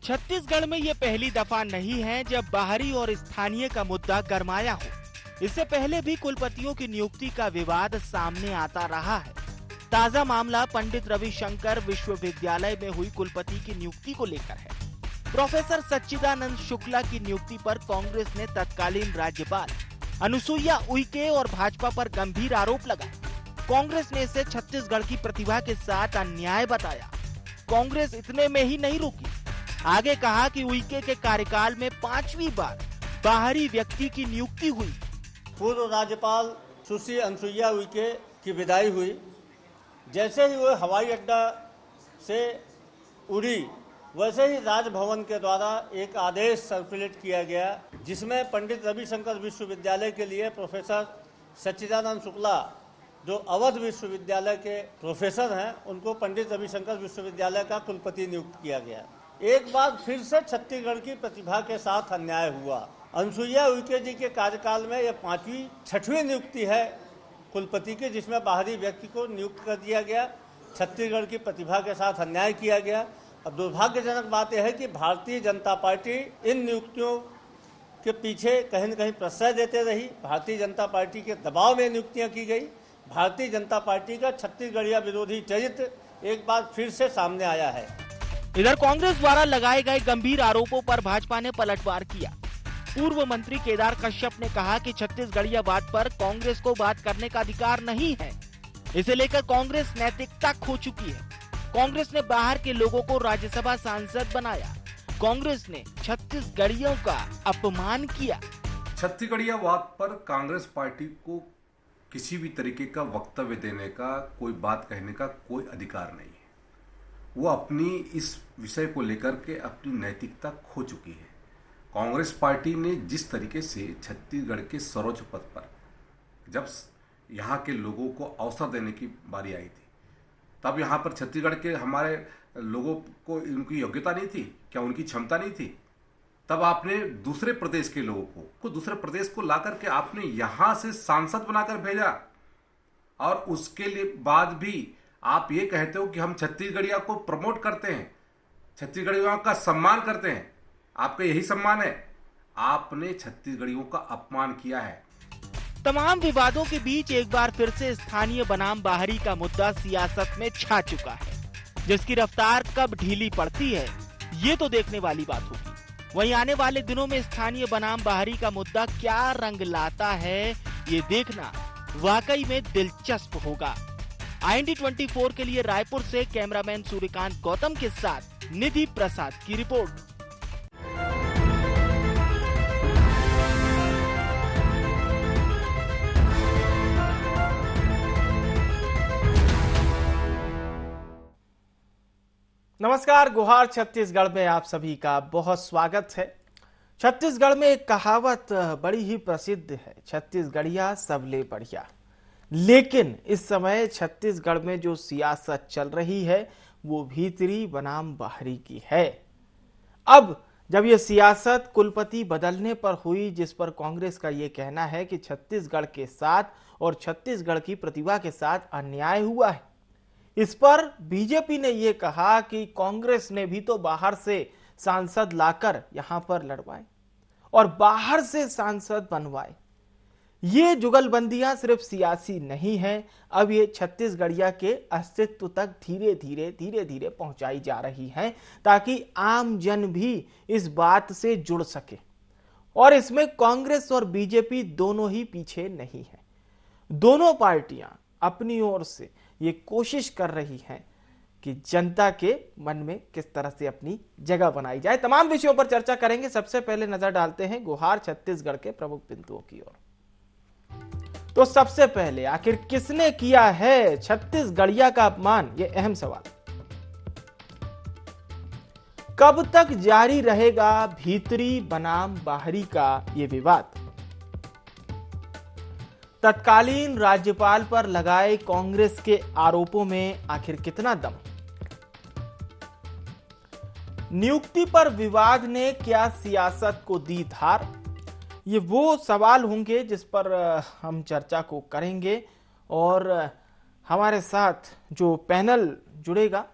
छत्तीसगढ़ में ये पहली दफा नहीं है जब बाहरी और स्थानीय का मुद्दा गरमाया हो। इससे पहले भी कुलपतियों की नियुक्ति का विवाद सामने आता रहा है। ताजा मामला पंडित रविशंकर विश्वविद्यालय में हुई कुलपति की नियुक्ति को लेकर है। प्रोफेसर सच्चिदानंद शुक्ला की नियुक्ति पर कांग्रेस ने तत्कालीन राज्यपाल अनुसुईया उइके और भाजपा पर गंभीर आरोप लगाए। कांग्रेस ने इसे छत्तीसगढ़ की प्रतिभा के साथ अन्याय बताया। कांग्रेस इतने में ही नहीं रुकी, आगे कहा कि उइके के कार्यकाल में 5वीं बार बाहरी व्यक्ति की नियुक्ति हुई। पूर्व राज्यपाल सुश्री अनुसुईया उइके की विदाई हुई। जैसे ही वो हवाई अड्डा से उड़ी, वैसे ही राजभवन के द्वारा एक आदेश सर्कुलेट किया गया, जिसमें पंडित रविशंकर विश्वविद्यालय के लिए प्रोफेसर सच्चिदानंद शुक्ला, जो अवध विश्वविद्यालय के प्रोफेसर हैं, उनको पंडित रविशंकर विश्वविद्यालय का कुलपति नियुक्त किया गया। एक बार फिर से छत्तीसगढ़ की प्रतिभा के साथ अन्याय हुआ। अनुसुईया उइके जी के कार्यकाल में यह 6वीं नियुक्ति है कुलपति की, जिसमें बाहरी व्यक्ति को नियुक्त कर दिया गया। छत्तीसगढ़ की प्रतिभा के साथ अन्याय किया गया। अब दुर्भाग्यजनक बात यह है कि भारतीय जनता पार्टी इन नियुक्तियों के पीछे कहीं न कहीं प्रश्रय देते रही। भारतीय जनता पार्टी के दबाव में नियुक्तियां की गई। भारतीय जनता पार्टी का छत्तीसगढ़िया विरोधी चरित्र एक बार फिर से सामने आया है। इधर कांग्रेस द्वारा लगाए गए गंभीर आरोपों पर भाजपा ने पलटवार किया। पूर्व मंत्री केदार कश्यप ने कहा कि छत्तीसगढ़ियावाद पर कांग्रेस को बात करने का अधिकार नहीं है। इसे लेकर कांग्रेस नैतिकता खो चुकी है। कांग्रेस ने बाहर के लोगों को राज्यसभा सांसद बनाया। कांग्रेस ने छत्तीसगढ़ियों का अपमान किया। छत्तीसगढ़ियावाद पर कांग्रेस पार्टी को किसी भी तरीके का वक्तव्य देने का, कोई बात कहने का कोई अधिकार नहीं है। वो अपनी इस विषय को लेकर के अपनी नैतिकता खो चुकी है। कांग्रेस पार्टी ने जिस तरीके से छत्तीसगढ़ के सर्वोच्च पद पर जब यहाँ के लोगों को अवसर देने की बारी आई थी, तब यहाँ पर छत्तीसगढ़ के हमारे लोगों को उनकी योग्यता नहीं थी क्या, उनकी क्षमता नहीं थी? तब आपने दूसरे प्रदेश के लोगों को दूसरे प्रदेश को ला करके आपने यहाँ से सांसद बनाकर भेजा, और उसके लिए बाद भी आप ये कहते हो कि हम छत्तीसगढ़िया को प्रमोट करते हैं, छत्तीसगढ़ियों का सम्मान करते हैं। आपका यही सम्मान है? आपने छत्तीसगढ़ियों का अपमान किया है। तमाम विवादों के बीच एक बार फिर से स्थानीय बनाम बाहरी का मुद्दा सियासत में छा चुका है, जिसकी रफ्तार कब ढीली पड़ती है ये तो देखने वाली बात होगी। वहीं आने वाले दिनों में स्थानीय बनाम बाहरी का मुद्दा क्या रंग लाता है, ये देखना वाकई में दिलचस्प होगा। IND 24 के लिए रायपुर से कैमरामैन सूर्यकांत गौतम के साथ निधि प्रसाद की रिपोर्ट। नमस्कार, गुहार छत्तीसगढ़ में आप सभी का बहुत स्वागत है। छत्तीसगढ़ में एक कहावत बड़ी ही प्रसिद्ध है, छत्तीसगढ़िया सबले बढ़िया। लेकिन इस समय छत्तीसगढ़ में जो सियासत चल रही है वो भीतरी बनाम बाहरी की है। अब जब ये सियासत कुलपति बदलने पर हुई, जिस पर कांग्रेस का ये कहना है कि छत्तीसगढ़ के साथ और छत्तीसगढ़ की प्रतिभा के साथ अन्याय हुआ है, इस पर बीजेपी ने ये कहा कि कांग्रेस ने भी तो बाहर से सांसद लाकर यहां पर लड़वाए और बाहर से सांसद बनवाए। ये जुगलबंदियां सिर्फ सियासी नहीं है, अब ये छत्तीसगढ़िया के अस्तित्व तक धीरे धीरे पहुंचाई जा रही हैं, ताकि आम जन भी इस बात से जुड़ सके। और इसमें कांग्रेस और बीजेपी दोनों ही पीछे नहीं है। दोनों पार्टियां अपनी ओर से ये कोशिश कर रही हैं कि जनता के मन में किस तरह से अपनी जगह बनाई जाए। तमाम विषयों पर चर्चा करेंगे। सबसे पहले नजर डालते हैं गुहार छत्तीसगढ़ के प्रमुख बिंदुओं की ओर। तो सबसे पहले आखिर किसने किया है छत्तीसगढ़िया का अपमान, ये अहम सवाल। कब तक जारी रहेगा भीतरी बनाम बाहरी का ये विवाद? तत्कालीन राज्यपाल पर लगाए कांग्रेस के आरोपों में आखिर कितना दम? नियुक्ति पर विवाद ने क्या सियासत को दी धार? ये वो सवाल होंगे जिस पर हम चर्चा को करेंगे, और हमारे साथ जो पैनल जुड़ेगा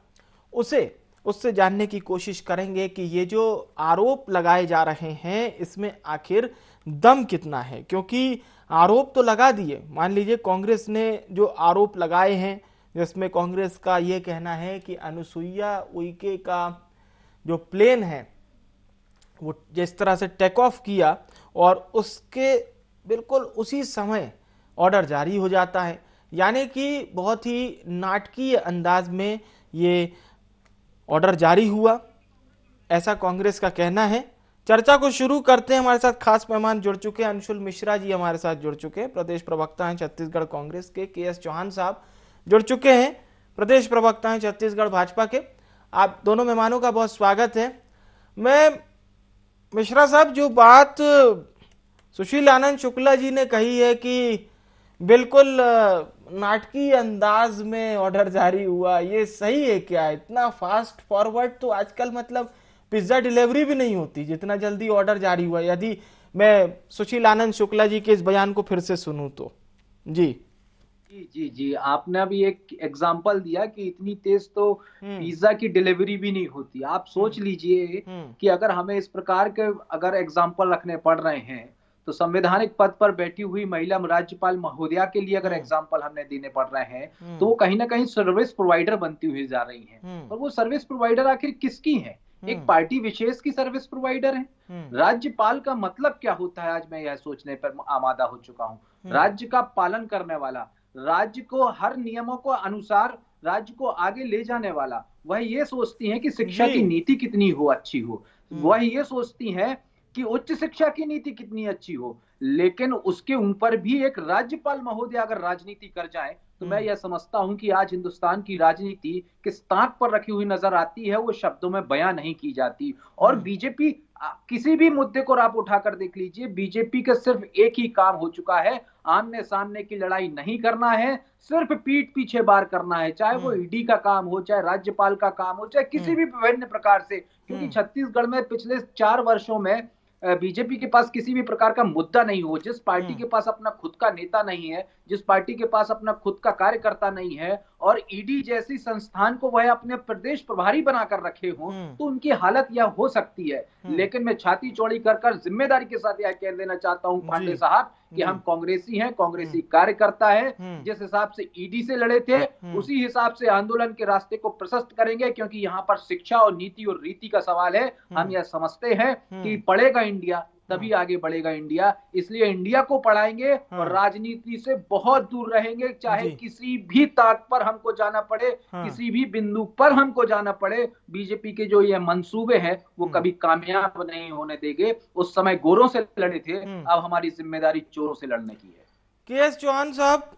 उसे उससे जानने की कोशिश करेंगे कि ये जो आरोप लगाए जा रहे हैं इसमें आखिर दम कितना है। क्योंकि आरोप तो लगा दिए, मान लीजिए कांग्रेस ने जो आरोप लगाए हैं, जिसमें कांग्रेस का ये कहना है कि अनुसुईया उइके का जो प्लेन है वो जिस तरह से टेक ऑफ किया और उसके बिल्कुल उसी समय ऑर्डर जारी हो जाता है, यानी कि बहुत ही नाटकीय अंदाज में ये ऑर्डर जारी हुआ, ऐसा कांग्रेस का कहना है। चर्चा को शुरू करते हैं। हमारे साथ खास मेहमान जुड़ चुके हैं, अंशुल मिश्रा जी हमारे साथ जुड़ चुके हैं, प्रदेश प्रवक्ता हैं छत्तीसगढ़ कांग्रेस के। के.एस. चौहान साहब जुड़ चुके हैं, प्रदेश प्रवक्ता हैं छत्तीसगढ़ भाजपा के। आप दोनों मेहमानों का बहुत स्वागत है। मैं मिश्रा साहब, जो बात सुशील आनंद शुक्ला जी ने कही है कि बिल्कुल नाटकीय अंदाज में ऑर्डर जारी हुआ, ये सही है क्या? इतना फास्ट फॉरवर्ड तो आजकल मतलब पिज्जा डिलीवरी भी नहीं होती, जितना जल्दी ऑर्डर जारी हुआ। यदि मैं सुशील आनंद शुक्ला जी के इस बयान को फिर से सुनूं तो। जी जी जी, आपने अभी एक एग्जांपल दिया कि इतनी तेज तो पिज्जा की डिलीवरी भी नहीं होती। आप सोच लीजिए कि अगर हमें इस प्रकार के अगर एग्जांपल रखने पड़ रहे हैं तो संवैधानिक पद पर बैठी हुई महिला राज्यपाल महोदया के लिए अगर एग्जांपल हमने देने पड़ रहे हैं तो वो कहीं ना कहीं सर्विस प्रोवाइडर बनती हुई जा रही हैं। और वो सर्विस प्रोवाइडर आखिर किसकी है? एक पार्टी विशेष की सर्विस प्रोवाइडर है। राज्यपाल का मतलब क्या होता है, आज मैं यह सोचने पर आमादा हो चुका हूँ। राज्य का पालन करने वाला, राज्य को हर नियमों को अनुसार राज्य को आगे ले जाने वाला। वह ये सोचती हैं कि शिक्षा की नीति कितनी हो, अच्छी हो। वह ये सोचती हैं कि उच्च शिक्षा की नीति कितनी अच्छी हो। लेकिन उसके ऊपर भी एक राज्यपाल महोदय अगर राजनीति कर जाए तो मैं यह समझता हूं कि आज हिंदुस्तान की राजनीति किस ताक पर रखी हुई नजर आती है, वो शब्दों में बयां नहीं की जाती। और बीजेपी, किसी भी मुद्दे को आप उठाकर देख लीजिए, बीजेपी का सिर्फ एक ही काम हो चुका है, आमने सामने की लड़ाई नहीं करना है, सिर्फ पीठ पीछे बार करना है। चाहे वो ईडी का काम हो, चाहे राज्यपाल का काम हो, चाहे किसी भी विभिन्न प्रकार से। क्योंकि छत्तीसगढ़ में पिछले 4 वर्षों में बीजेपी के पास किसी भी प्रकार का मुद्दा नहीं हो, जिस पार्टी के पास अपना खुद का नेता नहीं है, जिस पार्टी के पास अपना खुद का कार्यकर्ता नहीं है और ईडी जैसी संस्थान को वह अपने प्रदेश प्रभारी बनाकर रखे हो, तो उनकी हालत यह हो सकती है। लेकिन मैं छाती चौड़ी कर जिम्मेदारी के साथ यह कह देना चाहता हूं पांडे साहब कि हम कांग्रेसी हैं, कांग्रेसी कार्यकर्ता है। जिस हिसाब से ईडी से लड़े थे उसी हिसाब से आंदोलन के रास्ते को प्रशस्त करेंगे, क्योंकि यहाँ पर शिक्षा और नीति और रीति का सवाल है। हम यह समझते हैं कि पढ़ेगा इंडिया तभी आगे बढ़ेगा इंडिया, इसलिए इंडिया को पढ़ाएंगे और राजनीति से बहुत दूर रहेंगे। चाहे किसी भी ताक पर हमको जाना पड़े, किसी भी बिंदु पर हमको जाना पड़े, बीजेपी के जो ये मंसूबे हैं वो कभी कामयाब नहीं होने देंगे। उस समय गोरों से लड़े थे, अब हमारी जिम्मेदारी चोरों से लड़ने की है। के.एस. चौहान साहब,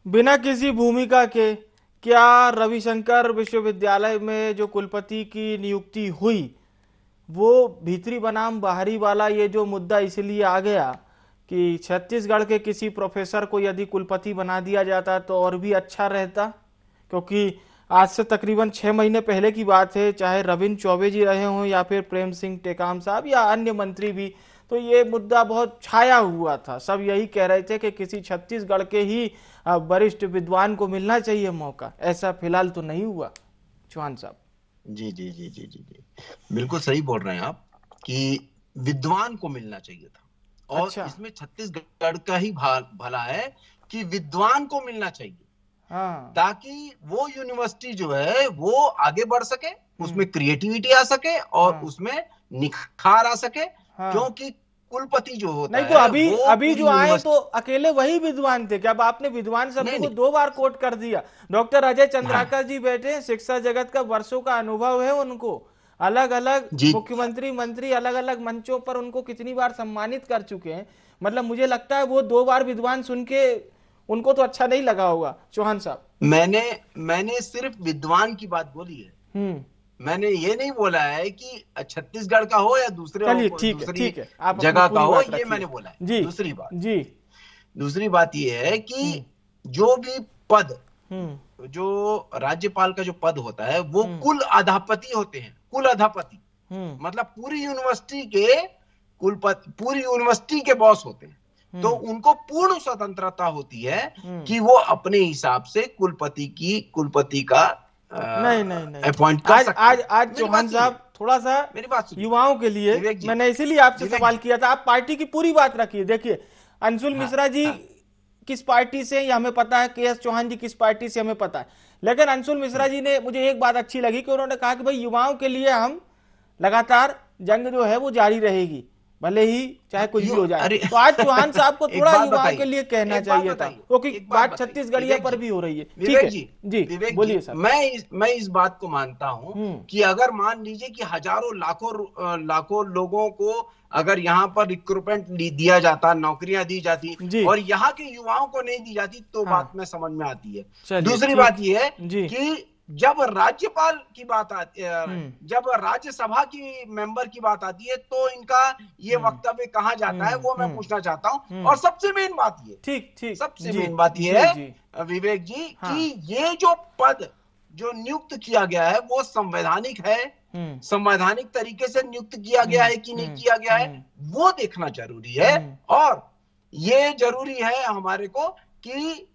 बिना किसी भूमिका के क्या रविशंकर विश्वविद्यालय में जो कुलपति की नियुक्ति हुई वो भीतरी बनाम बाहरी वाला ये जो मुद्दा इसलिए आ गया कि छत्तीसगढ़ के किसी प्रोफेसर को यदि कुलपति बना दिया जाता तो और भी अच्छा रहता? क्योंकि आज से तकरीबन 6 महीने पहले की बात है, चाहे रविंद्र चौबे जी रहे हों या फिर प्रेम सिंह टेकाम साहब या अन्य मंत्री भी, तो ये मुद्दा बहुत छाया हुआ था। सब यही कह रहे थे कि किसी छत्तीसगढ़ के ही वरिष्ठ विद्वान को मिलना चाहिए मौका। ऐसा फिलहाल तो नहीं हुआ। चौहान साहब जी जी जी जी जी जी बिल्कुल सही बोल रहे हैं आप कि विद्वान को मिलना चाहिए था। और इसमें छत्तीसगढ़ का ही भला है कि विद्वान को मिलना चाहिए, ताकि वो यूनिवर्सिटी जो है वो आगे बढ़ सके, उसमें क्रिएटिविटी आ सके और उसमें निखार आ सके। क्योंकि कुलपति जो होता नहीं तो अभी जो आए तो अकेले वही विद्वान थे क्या? अब आपने विद्वान शब्द को 2 बार कोट कर दिया। डॉक्टर अजय चंद्राकर जी बैठे, शिक्षा जगत का वर्षों का अनुभव है उनको, अलग अलग मुख्यमंत्री मंत्री अलग अलग मंचों पर उनको कितनी बार सम्मानित कर चुके हैं। मतलब मुझे लगता है वो 2 बार विद्वान सुन के उनको तो अच्छा नहीं लगा होगा। चौहान साहब, मैंने सिर्फ विद्वान की बात बोली है, मैंने ये नहीं बोला है कि छत्तीसगढ़ का हो या दूसरी जगह का हो, ये मैंने बोला है। दूसरी बात ये है कि जो भी पद, जो राज्यपाल का जो पद होता है वो कुल अधापति होते हैं। कुल अधापति मतलब पूरी यूनिवर्सिटी के कुलपति, पूरी यूनिवर्सिटी के बॉस होते हैं। तो उनको पूर्ण स्वतंत्रता होती है कि वो अपने हिसाब से कुलपति का नहीं अपॉइंट कर सकते हैं। आज चौहान साहब थोड़ा सा मेरी बात युवाओं के लिए मैंने इसीलिए आपसे सवाल किया था। आप पार्टी की पूरी बात रखिए। देखिए अंशुल मिश्रा जी किस पार्टी से ये हमें पता है, के एस चौहान जी किस पार्टी से हमें पता है, लेकिन अंशुल मिश्रा जी ने मुझे एक बात अच्छी लगी कि उन्होंने कहा कि भाई युवाओं के लिए हम लगातार जंग जो है वो जारी रहेगी, भले ही चाहे कुछ भी हो जाए। तो आज चौहान साहब को थोड़ा युवाओं के लिए कहना चाहिए था, क्योंकि बात छत्तीसगढ़िया पर भी हो रही है। ठीक है जी बोलिए सर। मैं इस बात को मानता हूं कि अगर मान लीजिए कि हजारों लाखों लोगों को अगर यहाँ पर रिक्रूटमेंट दिया जाता, नौकरियां दी जाती और यहाँ के युवाओं को नहीं दी जाती तो बात में समझ में आती है। दूसरी बात यह है कि जब राज्यपाल की बात आती है, जब राज्यसभा की मेंबर की बात आती है तो इनका ये वक्तव्य कहाँ जाता है वो मैं पूछना चाहता हूँ। और सबसे मेन बात ये ठीक सबसे मेन बात ये है विवेक जी कि ये जो पद जो नियुक्त किया गया है वो संवैधानिक है, संवैधानिक तरीके से नियुक्त किया गया है कि नहीं किया गया है वो देखना जरूरी है। और ये जरूरी है हमारे को कि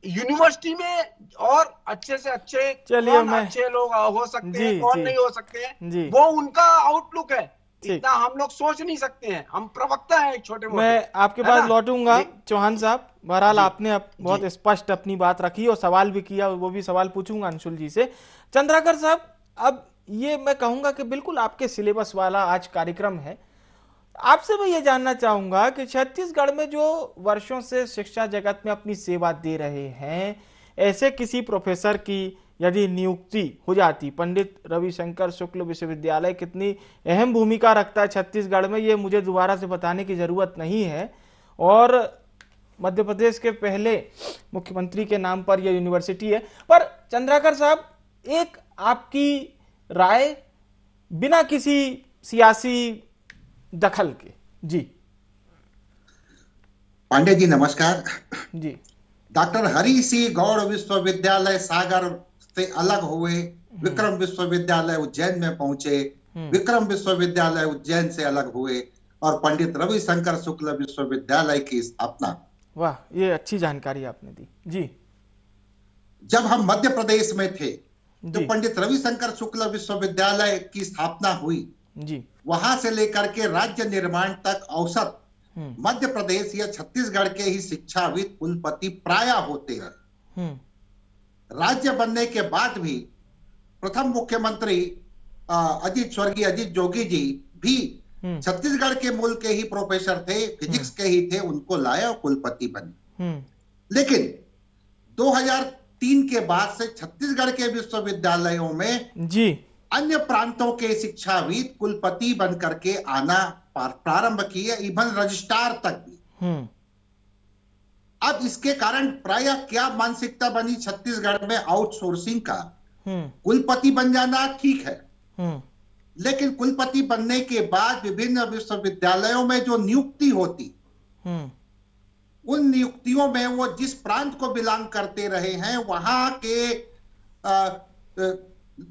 यूनिवर्सिटी में और अच्छे से अच्छे अच्छे लोग हो सकते हैं, कौन नहीं हो सकते हैं, वो उनका आउटलुक है। इतना हम लोग सोच नहीं सकते हैं, हम प्रवक्ता हैं छोटे मोटे। मैं आपके पास लौटूंगा चौहान साहब। बहरहाल आपने बहुत स्पष्ट अपनी बात रखी और सवाल भी किया, वो भी सवाल पूछूंगा अंशुल जी से। चंद्राकर साहब, अब ये मैं कहूंगा कि बिल्कुल आपके सिलेबस वाला आज कार्यक्रम है। आपसे मैं ये जानना चाहूंगा कि छत्तीसगढ़ में जो वर्षों से शिक्षा जगत में अपनी सेवा दे रहे हैं, ऐसे किसी प्रोफेसर की यदि नियुक्ति हो जाती, पंडित रविशंकर शुक्ल विश्वविद्यालय कितनी अहम भूमिका रखता है छत्तीसगढ़ में, ये मुझे दोबारा से बताने की जरूरत नहीं है। और मध्य प्रदेश के पहले मुख्यमंत्री के नाम पर यह यूनिवर्सिटी है। पर चंद्राकर साहब, एक आपकी राय बिना किसी सियासी दखल के। जी पांडे जी नमस्कार जी। डॉक्टर हरि सिंह गौड़ विश्वविद्यालय सागर से अलग हुए, विक्रम विश्वविद्यालय उज्जैन में पहुंचे, विक्रम विश्वविद्यालय उज्जैन से अलग हुए और पंडित रविशंकर शुक्ल विश्वविद्यालय की स्थापना। वाह, ये अच्छी जानकारी आपने दी जी। जब हम मध्य प्रदेश में थे तो पंडित रविशंकर शुक्ल विश्वविद्यालय की स्थापना हुई जी। वहां से लेकर के राज्य निर्माण तक औसत मध्य प्रदेश या छत्तीसगढ़ के ही शिक्षाविद कुलपति प्राय होते हैं। राज्य बनने के बाद भी प्रथम मुख्यमंत्री स्वर्गीय अजीत जोगी जी भी छत्तीसगढ़ के मूल के ही प्रोफेसर थे, फिजिक्स के ही थे, उनको लाया और कुलपति बने। लेकिन 2003 के बाद से छत्तीसगढ़ के विश्वविद्यालयों में जी अन्य प्रांतों के शिक्षाविद कुलपति बन करके आना प्रारंभ किए, इवन रजिस्ट्रार तक भी। अब इसके कारण प्राय क्या मानसिकता बनी छत्तीसगढ़ में, आउटसोर्सिंग का। कुलपति बन जाना ठीक है, लेकिन कुलपति बनने के बाद विभिन्न विश्वविद्यालयों में जो नियुक्ति होती, उन नियुक्तियों में वो जिस प्रांत को बिलोंग करते रहे हैं वहां के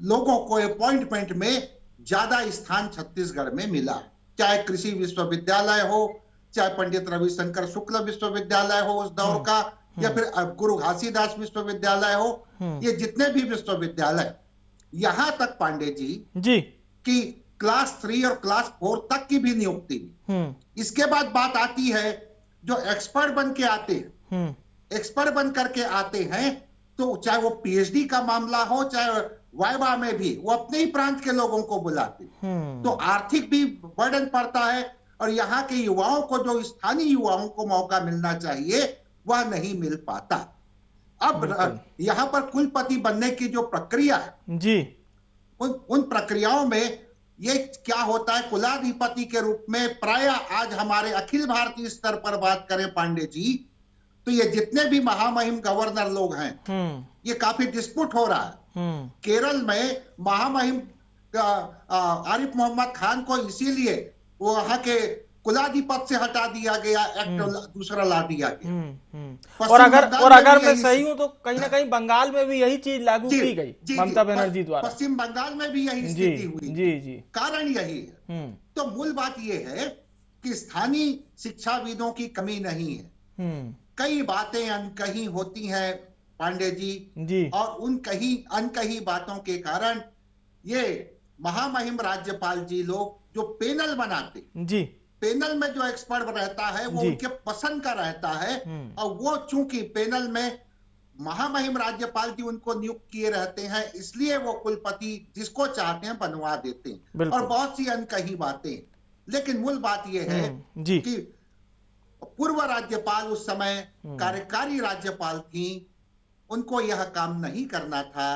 लोगों को अपॉइंटमेंट में ज्यादा स्थान छत्तीसगढ़ में मिला। चाहे कृषि विश्वविद्यालय हो, चाहे पंडित रविशंकर शुक्ल विश्वविद्यालय हो उस दौर का, या फिर गुरु घासीदास विश्वविद्यालय हो, ये जितने भी विश्वविद्यालय, यहां तक पांडे जी कि क्लास 3 और क्लास 4 तक की भी नियुक्ति। इसके बाद बात आती है जो एक्सपर्ट बन के आते हैं, एक्सपर्ट बन करके आते हैं तो चाहे वो पीएचडी का मामला हो, चाहे वाइवा में भी वो अपने ही प्रांत के लोगों को बुलाते, तो आर्थिक भी बर्डन पड़ता है और यहाँ के युवाओं को, जो स्थानीय युवाओं को मौका मिलना चाहिए, वह नहीं मिल पाता। अब यहाँ पर कुलपति बनने की जो प्रक्रिया है जी, उन प्रक्रियाओं में ये क्या होता है, कुलाधिपति के रूप में प्राय आज हमारे अखिल भारतीय स्तर पर बात करें पांडे जी, तो ये जितने भी महामहिम गवर्नर लोग हैं, ये काफी डिस्प्यूट हो रहा है। केरल में महामहिम आरिफ मोहम्मद खान को इसीलिए वहां के कुलाधिपति से हटा दिया गया, एक्ट दूसरा ला दिया गया। और अगर मैं सही हूं तो कहीं ना कहीं बंगाल में भी यही चीज लागू की गई ममता बनर्जी द्वारा। पश्चिम बंगाल में भी यही स्थिति हुई। जी। कारण यही है। तो मूल बात यह है कि स्थानीय शिक्षाविदों की कमी नहीं है। कई बातें अनकही होती हैं पांडे जी और उन कहीं अनकही बातों के कारण ये महामहिम राज्यपाल जी लोग जो पैनल बनाते जी, पैनल में जो एक्सपर्ट रहता है वो उनके पसंद का रहता है, और वो चूंकि पैनल में महामहिम राज्यपाल जी उनको नियुक्त किए रहते हैं, इसलिए वो कुलपति जिसको चाहते हैं बनवा देते हैं, और बहुत सी अनकही बातें। लेकिन मूल बात यह है कि पूर्व राज्यपाल उस समय कार्यकारी राज्यपाल थी, उनको यह काम नहीं करना था,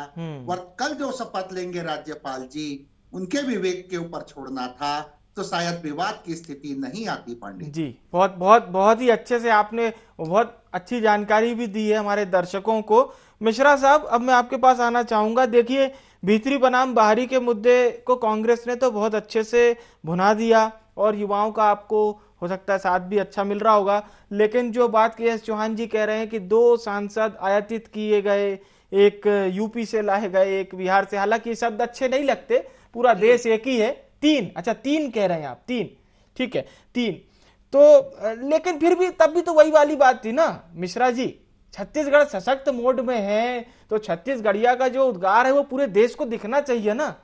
और कल जो शपथ लेंगे राज्यपाल जी उनके विवेक के ऊपर छोड़ना था, तो शायद विवाद की स्थिति नहीं आती। पांडे जी बहुत बहुत बहुत ही अच्छे से आपने बहुत अच्छी जानकारी भी दी है हमारे दर्शकों को। मिश्रा साहब, अब मैं आपके पास आना चाहूंगा। देखिए, भीतरी बनाम बाहरी के मुद्दे को कांग्रेस ने तो बहुत अच्छे से भुना दिया और युवाओं का आपको हो सकता है साथ भी अच्छा मिल रहा होगा, लेकिन जो बात के एस चौहान जी कह रहे हैं कि 2 सांसद आयातित किए गए, एक यूपी से लाए गए, एक बिहार से, हालांकि ये शब्द अच्छे नहीं लगते, पूरा देश एक ही है। 3, अच्छा 3 कह रहे हैं आप, 3 ठीक है, 3 तो, लेकिन फिर भी तब भी तो वही वाली बात थी ना मिश्रा जी, छत्तीसगढ़ सशक्त मोड में है तो छत्तीसगढ़िया का जो उद्गार है वो पूरे देश को दिखना चाहिए ना।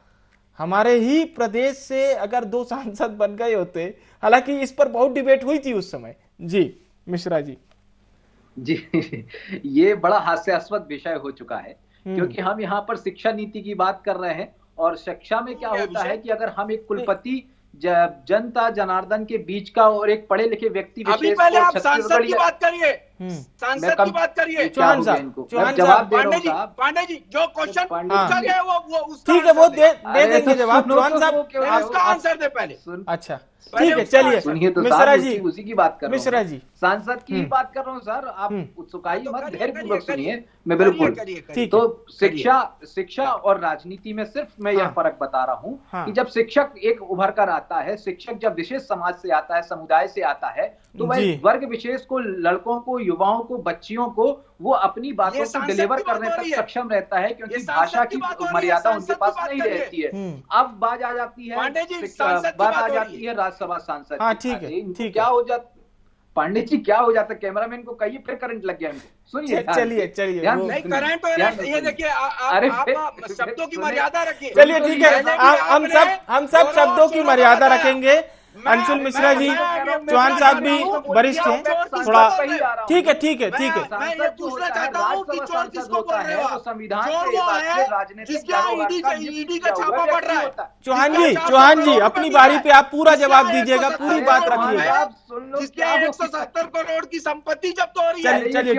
हमारे ही प्रदेश से अगर 2 सांसद बन गए होते, हालांकि इस पर बहुत डिबेट हुई थी उस समय। जी मिश्रा जी। जी ये बड़ा हास्यास्पद विषय हो चुका है, क्योंकि हम यहाँ पर शिक्षा नीति की बात कर रहे हैं, और शिक्षा में क्या होता है कि अगर हम एक कुलपति जनता जनार्दन के बीच का और एक पढ़े लिखे व्यक्ति अभी पहले आप सांसद की बात करिए, सांसद की बात करिए। चौहान साहब, जवाब पांडे जी जो क्वेश्चन पूछा गया वो ठीक है, वो दे देंगे जवाब। चौहान साहब उसका आंसर दे पहले। अच्छा ठीक है, चलिए सुनिए तो मिश्रा जी, उसी की बात कर रहा हूं, मिश्रा जी सांसद की बात कर रहा हूं सर, आप उत्सुकाइए मत, धैर्यपूर्वक सुनिए, मैं बिल्कुल। तो शिक्षा और राजनीति में सिर्फ मैं यह फर्क बता रहा हूं कि जब शिक्षक एक उभर कर आता है, शिक्षक जब विशेष समाज से आता है, समुदाय से आता है, तो वह वर्ग विशेष को, लड़कों को, युवाओं को, बच्चियों को वो अपनी बातों को डिलीवर करने तक सक्षम रहता है, क्योंकि भाषा की मर्यादा उनके पास नहीं रहती है। अब बात आ जाती है, बात आ जाती है राज्यसभा सांसद। हाँ ठीक है, क्या हो जाता पांडे जी, क्या हो जाता, कैमरामैन को कहिए फिर करंट लग गया इनको। सुनिए, चलिए नहीं करंट हो रहा है, ये देखिए आप शब्दों की मर्यादा रखिए। चलिए ठीक है, हम सब शब्दों की मर्यादा रखेंगे। अंशुल मिश्रा जी, चौहान साहब भी वरिष्ठ हैं, थोड़ा ठीक है ठीक है ठीक है। मैं ये पूछना चाहता हूँ कि चोर किसको बोल रहे हो? चोर वो है जिसका ईडी का छापा पड़ रहा है। चौहान जी अपनी बारी पे आप पूरा जवाब दीजिएगा, पूरी बात रखिएगा। जिसके 170 करोड़ की संपत्ति जब्त हो रही है। चलिए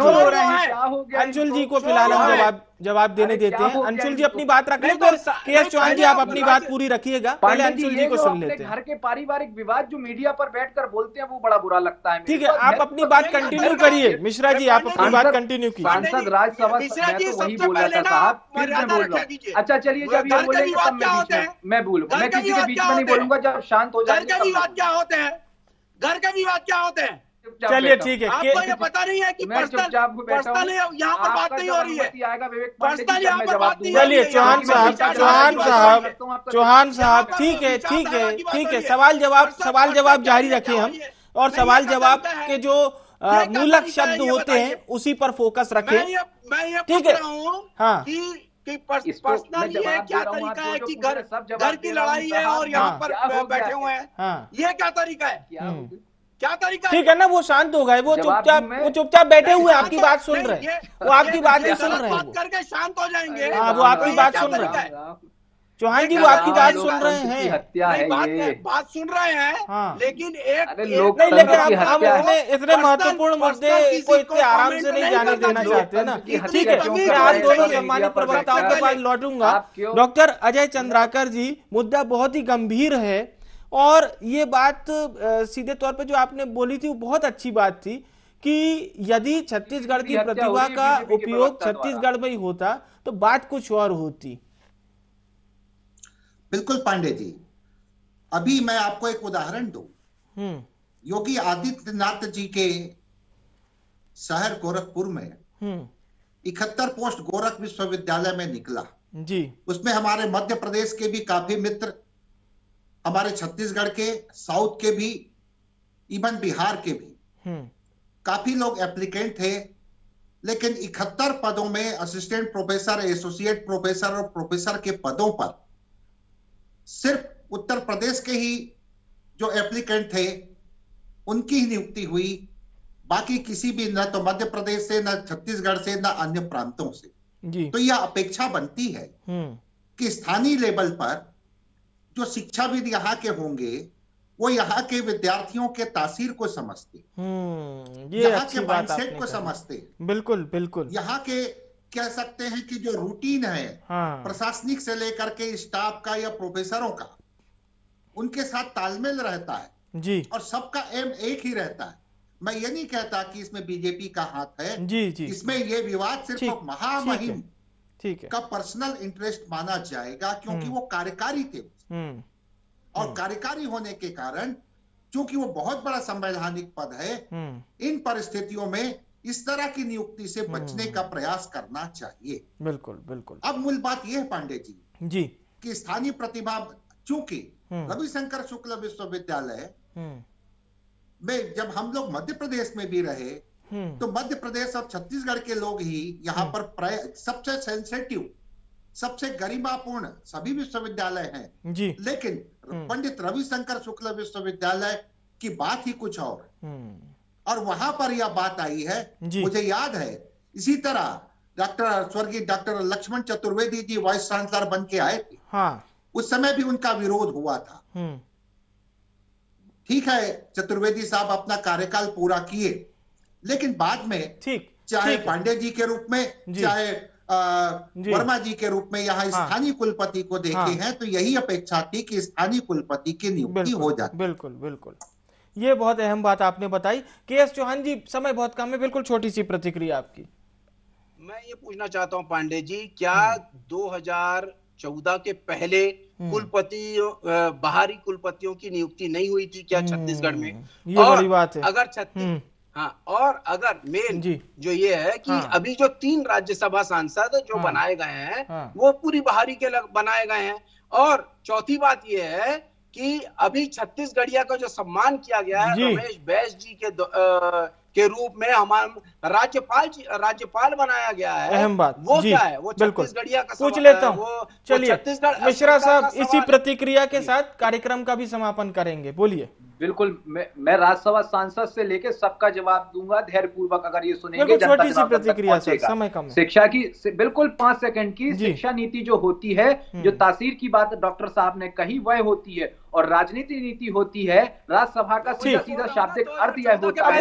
अंशुल जी को फिलहाल हम जवाब देने देते हैं। अंशुल जी अपनी बात रख लें, फिर के.एस. चौहान जी आप अपनी बात पूरी रखिएगा, पहले अंशुल जी को सुन लेते हैं। घर के पारिवारिक विवाद जो मीडिया पर बैठकर बोलते हैं वो बड़ा बुरा लगता है। ठीक है, आप अपनी बात कंटिन्यू करिए। मिश्रा जी आप अपनी बात कंटिन्यू कीजिए। सांसद राज्यसभा वही बोल रहा था साहब, फिर मैं बोल रहा हूँ। अच्छा चलिए, जब ये बोलेंगे तब मैं बोलूंगा, मैं किसी के बीच में नहीं बोलूंगा, जब शांत हो जाएंगे। घर के विवाद क्या होते हैं? घर के विवाद क्या होते हैं? चलिए ठीक है, आपको ये पता नहीं है कि पर्सनल यहाँ पर बात नहीं हो रही है, पर्सनल यहाँ पर बात नहीं। चलिए चौहान साहब ठीक है ठीक है ठीक है, सवाल जवाब जारी रखें हम, और सवाल जवाब के जो मूलक शब्द होते हैं उसी पर फोकस रखें। मैं ये ठीक है हाँ कि पर्सनल ये क्या तरीका है कि घर की लड़ाई है और यहाँ पर बैठे हुए हैं, ये क्या तरीका है? क्या तरीका? ठीक है ना, वो शांत हो गए, वो चुपचाप बैठे हुए आपकी बात सुन रहे हैं, वो आपकी बातें सुन रहे हैं, करके शांत हो जाएंगे। हाँ, वो आपकी बात सुन रहे हैं। चौहान जी वो आपकी बात सुन रहे हैं, हत्या है ये, बात सुन रहे हैं, लेकिन लेकिन हम इतने महत्वपूर्ण मुद्दे को इतने आराम से नहीं जाने देना चाहते ना। ठीक है, मैं आज दोनों सम्मानित प्रवक्ताओं के पास लौटूंगा। डॉक्टर अजय चंद्राकर जी, मुद्दा बहुत ही गंभीर है, और ये बात सीधे तौर पे जो आपने बोली थी वो बहुत अच्छी बात थी कि यदि छत्तीसगढ़ की प्रतिभा का उपयोग छत्तीसगढ़ में ही होता तो बात कुछ और होती। बिल्कुल पांडे जी, अभी मैं आपको एक उदाहरण दूं। योगी आदित्यनाथ जी के शहर गोरखपुर में 71 पोस्ट गोरख विश्वविद्यालय में निकला जी। उसमें हमारे मध्य प्रदेश के भी काफी मित्र, हमारे छत्तीसगढ़ के, साउथ के भी, इवन बिहार के भी काफी लोग एप्लीकेंट थे, लेकिन 71 पदों में असिस्टेंट प्रोफेसर, एसोसिएट प्रोफेसर और प्रोफेसर के पदों पर सिर्फ उत्तर प्रदेश के ही जो एप्लीकेंट थे उनकी ही नियुक्ति हुई, बाकी किसी भी, न तो मध्य प्रदेश से, न छत्तीसगढ़ से, न अन्य प्रांतों से जी। तो यह अपेक्षा बनती है कि स्थानीय लेवल पर जो शिक्षाविद यहाँ के होंगे वो यहाँ के विद्यार्थियों के तासीर को समझते, यहाँ के माइंडसेट को समझते। बिल्कुल बिल्कुल। यहाँ के कह सकते हैं कि जो रूटीन है प्रशासनिक से लेकर के स्टाफ का या प्रोफेसरों का, उनके साथ तालमेल रहता है जी, और सबका एम एक ही रहता है। मैं ये नहीं कहता कि इसमें बीजेपी का हाथ है जी जी, इसमें ये विवाद सिर्फ महामहिम ठीक है का पर्सनल इंटरेस्ट माना जाएगा, क्योंकि वो कार्यकारी थे और कार्यकारी होने के कारण चूंकि वो बहुत बड़ा संवैधानिक पद है, इन परिस्थितियों में इस तरह की नियुक्ति से बचने का प्रयास करना चाहिए। बिल्कुल बिल्कुल। अब मूल बात यह है पांडे जी कि स्थानीय प्रतिभा, चूंकि रविशंकर शुक्ल विश्वविद्यालय में जब हम लोग मध्य प्रदेश में भी रहे तो मध्य प्रदेश और छत्तीसगढ़ के लोग ही यहाँ पर सबसे सेंसिटिव, सबसे गरिमापूर्ण सभी विश्वविद्यालय हैं जी, लेकिन पंडित रविशंकर शुक्ल विश्वविद्यालय की बात ही कुछ और वहां पर यह बात आई है। मुझे याद है इसी तरह स्वर्गीय doctor Lakshman Chaturvedi ji vice chancellor बन के आए थे, उस समय भी उनका विरोध हुआ था। ठीक है, चतुर्वेदी साहब अपना कार्यकाल पूरा किए, लेकिन बाद में चाहे पांडे जी के रूप में, चाहे वर्मा जी के रूप में यहाँ स्थानीय कुलपति को देखे हैं, तो यही अपेक्षा थी कि स्थानीय कुलपति की नियुक्ति हो जाती। बिल्कुल बिल्कुल, ये बहुत अहम बात आपने बताई। के.एस. चौहान जी, समय बहुत कम है, बिल्कुल छोटी सी प्रतिक्रिया आपकी। मैं ये पूछना चाहता हूं पांडे जी, क्या 2014 के पहले कुलपति, बाहरी कुलपतियों की नियुक्ति नहीं हुई थी क्या छत्तीसगढ़ में? ये बड़ी बात है। अगर और अगर मेन जो ये है कि अभी जो 3 राज्यसभा सांसद जो बनाए गए हैं वो पूरी बाहरी के बनाए गए हैं। और चौथी बात ये है कि अभी छत्तीसगढ़िया का जो सम्मान किया गया है रमेश बैस जी के रूप में हमारा राज्यपाल बनाया गया है। अहम बात वो क्या है? वो छत्तीसगढ़िया का पूछ लेता हूँ। चलिए मिश्रा साहब, इसी प्रतिक्रिया के साथ कार्यक्रम का भी समापन करेंगे, बोलिए। बिल्कुल, मैं राज्यसभा सांसद से लेके सबका जवाब दूंगा धैर्यपूर्वक, अगर ये सुनेंगे। छोटी सी प्रतिक्रिया, समय कम। शिक्षा की बिल्कुल 5 सेकंड की शिक्षा नीति जो होती है, जो तासीर की बात डॉक्टर साहब ने कही वह होती है, और राजनीति नीति होती है राज्यसभा का सीधा सीधा शाब्दिक अर्थ यह होता है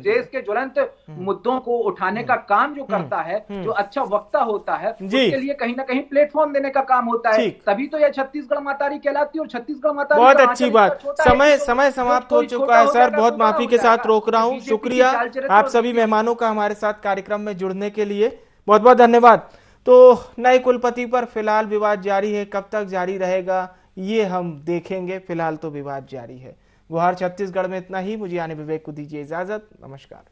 देश के ज्वलंत मुद्दों को उठाने का काम जो करता है, जो अच्छा वक्ता होता है, उसके लिए कहीं ना कहीं प्लेटफॉर्म देने का काम होता है। तभी तो यह छत्तीसगढ़ मातारी कहलाती है। और छत्तीसगढ़ मातारी बहुत अच्छी बात। समय समाप्त हो चुका है सर, बहुत माफी के साथ रोक रहा हूँ। शुक्रिया आप सभी मेहमानों का हमारे साथ कार्यक्रम में जुड़ने के लिए, बहुत बहुत धन्यवाद। तो नए कुलपति पर फिलहाल विवाद जारी है, कब तक जारी रहेगा ये हम देखेंगे, फिलहाल तो विवाद जारी है। गुहार छत्तीसगढ़ में इतना ही। मुझे यानी विवेक को दीजिए इजाजत, नमस्कार।